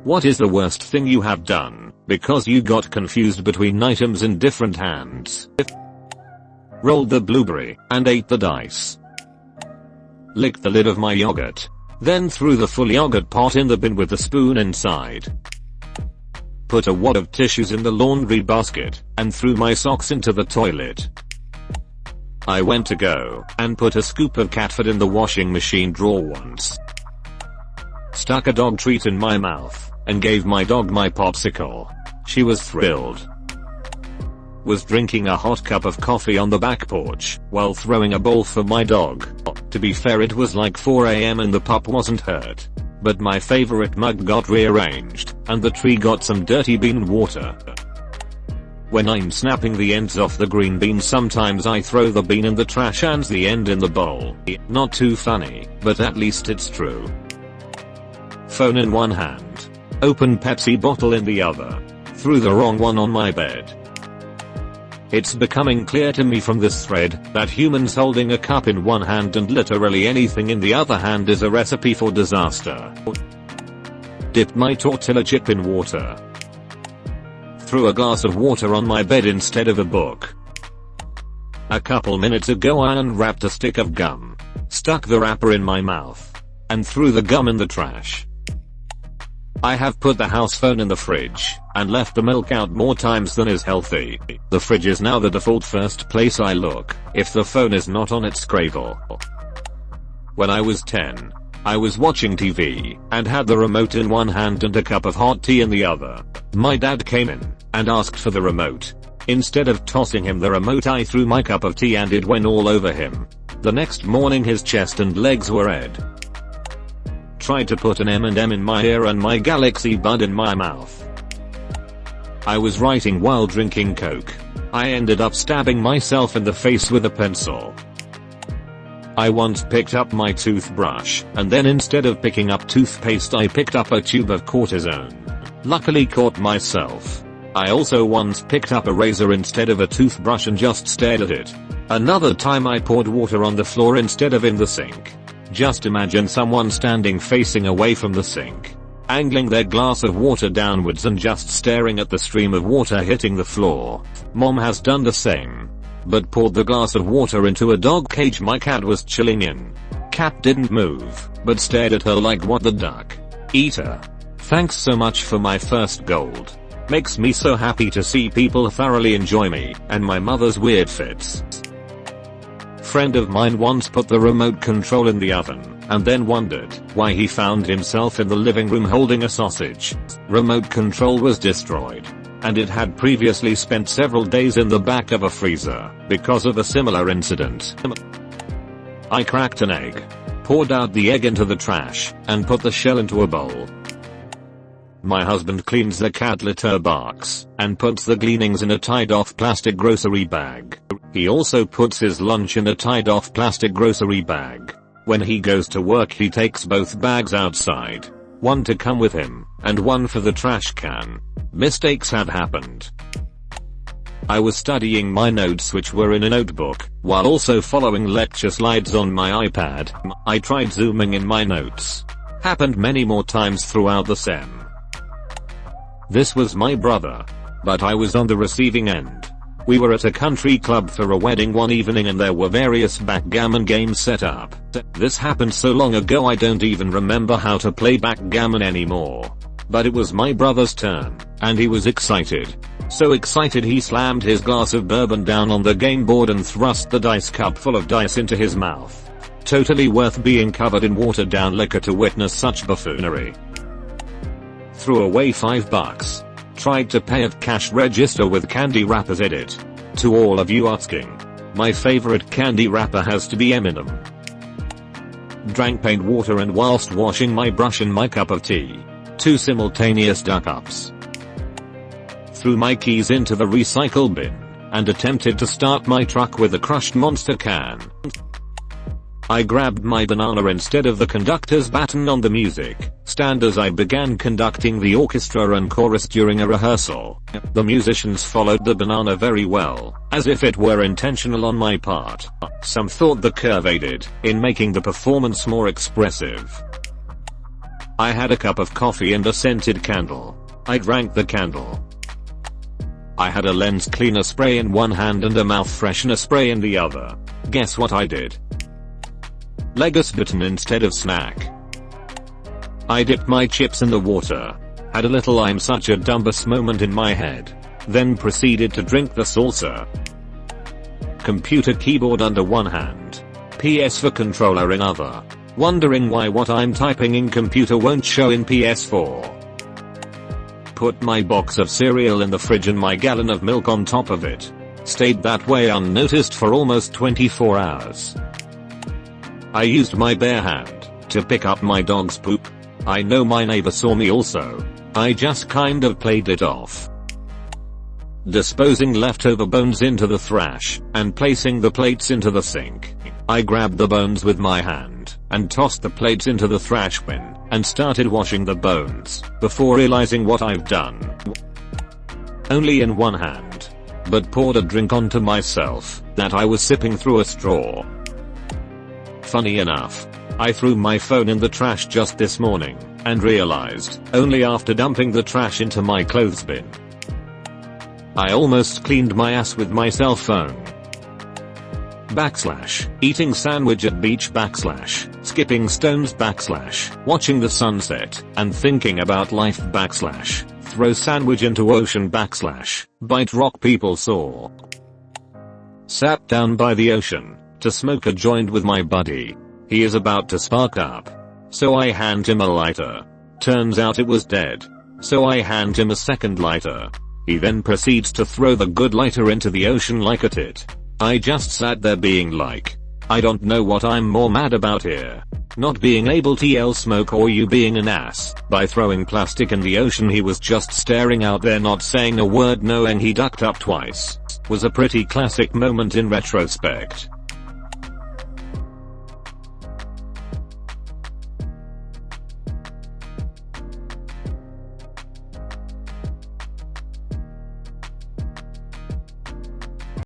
What is the worst thing you have done because you got confused between items in different hands? Rolled the blueberry and ate the dice. Licked the lid of my yogurt. Then threw the full yogurt pot in the bin with the spoon inside. Put a wad of tissues in the laundry basket and threw my socks into the toilet. I went to go and put a scoop of cat food in the washing machine drawer once. Stuck a dog treat in my mouth and gave my dog my popsicle. She was thrilled. Was drinking a hot cup of coffee on the back porch while throwing a ball for my dog. To be fair, it was like 4 AM and the pup wasn't hurt. But my favorite mug got rearranged and the tree got some dirty bean water. When I'm snapping the ends off the green bean, sometimes I throw the bean in the trash and the end in the bowl. Not too funny, but at least it's true. Phone in one hand. Open Pepsi bottle in the other. Threw the wrong one on my bed. It's becoming clear to me from this thread that humans holding a cup in one hand and literally anything in the other hand is a recipe for disaster. Dipped my tortilla chip in water. Threw a glass of water on my bed instead of a book. A couple minutes ago I unwrapped a stick of gum, stuck the wrapper in my mouth, and threw the gum in the trash. I have put the house phone in the fridge and left the milk out more times than is healthy. The fridge is now the default first place I look if the phone is not on its cradle. When I was 10, I was watching TV and had the remote in one hand and a cup of hot tea in the other. My dad came in and asked for the remote. Instead of tossing him the remote, I threw my cup of tea and it went all over him. The next morning his chest and legs were red. Tried to put an M&M in my ear and my Galaxy Bud in my mouth. I was writing while drinking Coke. I ended up stabbing myself in the face with a pencil. I once picked up my toothbrush and then instead of picking up toothpaste I picked up a tube of cortisone. Luckily caught myself. I also once picked up a razor instead of a toothbrush and just stared at it. Another time I poured water on the floor instead of in the sink. Just imagine someone standing facing away from the sink, angling their glass of water downwards and just staring at the stream of water hitting the floor. Mom has done the same, but poured the glass of water into a dog cage my cat was chilling in. Cat didn't move, but stared at her like what the duck. Eater. Thanks so much for my first gold. Makes me so happy to see people thoroughly enjoy me and my mother's weird fits. Friend of mine once put the remote control in the oven and then wondered why he found himself in the living room holding a sausage. Remote control was destroyed, and it had previously spent several days in the back of a freezer because of a similar incident. I cracked an egg, poured out the egg into the trash, and put the shell into a bowl. My husband cleans the cat litter box and puts the gleanings in a tied-off plastic grocery bag. He also puts his lunch in a tied-off plastic grocery bag. When he goes to work he takes both bags outside, one to come with him, and one for the trash can. Mistakes have happened. I was studying my notes which were in a notebook, while also following lecture slides on my iPad. I tried zooming in my notes. Happened many more times throughout the sem. This was my brother, but I was on the receiving end. We were at a country club for a wedding one evening and there were various backgammon games set up. This happened so long ago I don't even remember how to play backgammon anymore. But it was my brother's turn, and he was excited. So excited he slammed his glass of bourbon down on the game board and thrust the dice cup full of dice into his mouth. Totally worth being covered in watered down liquor to witness such buffoonery. Threw away $5. Tried to pay at cash register with candy wrappers in it. To all of you asking, my favorite candy wrapper has to be M&M. Drank paint water and whilst washing my brush and my cup of tea. 2 simultaneous duck-ups. Threw my keys into the recycle bin and attempted to start my truck with a crushed Monster can. I grabbed my banana instead of the conductor's baton on the music stand as I began conducting the orchestra and chorus during a rehearsal. The musicians followed the banana very well, as if it were intentional on my part. Some thought the curve aided in making the performance more expressive. I had a cup of coffee and a scented candle. I drank the candle. I had a lens cleaner spray in one hand and a mouth freshener spray in the other. Guess what I did? Legos button instead of snack. I dipped my chips in the water. Had a little I'm such a dumbass moment in my head. Then proceeded to drink the salsa. Computer keyboard under one hand. PS4 controller in other. Wondering why what I'm typing in computer won't show in PS4. Put my box of cereal in the fridge and my gallon of milk on top of it. Stayed that way unnoticed for almost 24 hours. I used my bare hand to pick up my dog's poop. I know my neighbor saw me also. I just kind of played it off. Disposing leftover bones into the trash and placing the plates into the sink. I grabbed the bones with my hand and tossed the plates into the trash bin and started washing the bones before realizing what I've done. Only in one hand. But poured a drink onto myself that I was sipping through a straw. Funny enough, I threw my phone in the trash just this morning and realized only after dumping the trash into my clothes bin. I almost cleaned my ass with my cell phone. / eating sandwich at beach / skipping stones / watching the sunset and thinking about life / throw sandwich into ocean / bite rock people saw. Sat down by the ocean to smoke a joint with my buddy. He is about to spark up. So I hand him a lighter. Turns out it was dead. So I hand him a second lighter. He then proceeds to throw the good lighter into the ocean like a tit. I just sat there being like, I don't know what I'm more mad about here. Not being able to yell smoke or you being an ass by throwing plastic in the ocean. He was just staring out there not saying a word knowing he ducked up twice. Was a pretty classic moment in retrospect.